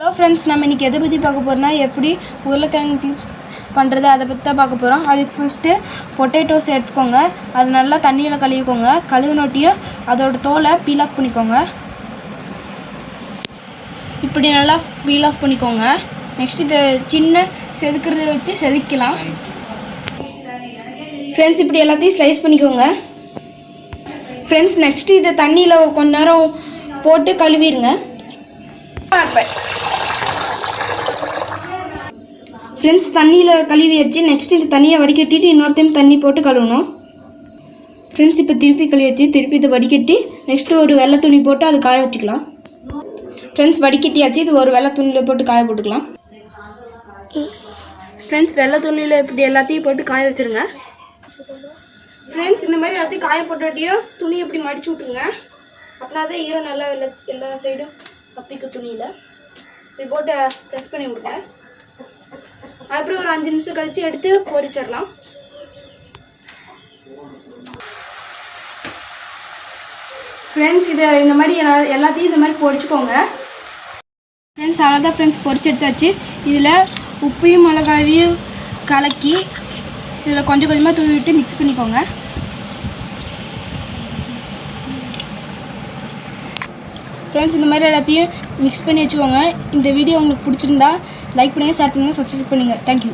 Hello friends, நம்ம இன்றைக்கி எதை பற்றி பார்க்க போகிறோம்னா எப்படி உருளைக்கிழங்கு சிப்ஸ் பண்ணுறது அதை பற்றி தான் பார்க்க போகிறோம். அதுக்கு ஃபஸ்ட்டு பொட்டேட்டோஸ் எடுத்துக்கோங்க. அது நல்லா தண்ணியில் கழுவிக்கோங்க. கழுவினோட்டியும் அதோட தோலை பீல் ஆஃப் பண்ணிக்கோங்க. இப்படி நல்லா பீல் ஆஃப் பண்ணிக்கோங்க. நெக்ஸ்ட் இதை சின்ன செதுக்கிறத வச்சு செதுக்கலாம். ஃப்ரெண்ட்ஸ், இப்படி எல்லாத்தையும் ஸ்லைஸ் பண்ணிக்கோங்க. ஃப்ரெண்ட்ஸ், நெக்ஸ்ட்டு இதை தண்ணியில் கொஞ்ச நேரம் போட்டு கழுவிடுங்க. ஃப்ரெண்ட்ஸ், தண்ணியில் கழுவி வச்சு நெக்ஸ்ட் இந்த தண்ணியை வடிகட்டிட்டு இன்னொரு டைம் தண்ணி போட்டு கழுவணும். ஃப்ரெண்ட்ஸ், இப்போ திருப்பி கழுவி வச்சு திருப்பி இதை வடிகட்டி நெக்ஸ்ட்டு ஒரு வெள்ளை துணி போட்டு அது காய வச்சுக்கலாம். ஃப்ரெண்ட்ஸ், வடிகட்டியாச்சு. இது ஒரு வெள்ளை துணியில் போட்டு காய போட்டுக்கலாம். ஃப்ரெண்ட்ஸ், வெள்ளை துணியில் இப்படி எல்லாத்தையும் போட்டு காய வச்சுருங்க. ஃப்ரெண்ட்ஸ், இந்த மாதிரி எல்லாத்தையும் காய போட்டாட்டியும் துணி இப்படி மடிச்சு விட்ருங்க. அப்படின்னா தான் ஈரம் நல்லா எல்லா சைடும் தப்பிக்கும். துணியில் இப்படி போட்டு ப்ரெஸ் பண்ணி விடுங்க. அப்புறம் ஒரு 5 நிமிஷம் கழித்து எடுத்து பொரிச்சிடலாம். ஃப்ரெண்ட்ஸ், இதை இந்த மாதிரி எல்லாத்தையும் இந்த மாதிரி பொரிச்சுக்கோங்க. ஃப்ரெண்ட்ஸ், அவ்வளோதான். ஃப்ரெண்ட்ஸ், பொரிச்சு எடுத்தாச்சு. இதில் உப்பையும் மிளகாயும் கலக்கி இதில் கொஞ்சம் கொஞ்சமாக தூவி விட்டு மிக்ஸ் பண்ணிக்கோங்க. ஃப்ரெண்ட்ஸ், இந்த மாதிரி எல்லாத்தையும் மிக்ஸ் பண்ணி வச்சுக்கோங்க. இந்த வீடியோ உங்களுக்கு பிடிச்சிருந்தா லைக் பண்ணுங்கள், ஷேர் பண்ணுங்கள், சப்ஸ்கிரைப் பண்ணுங்கள். தேங்க்யூ.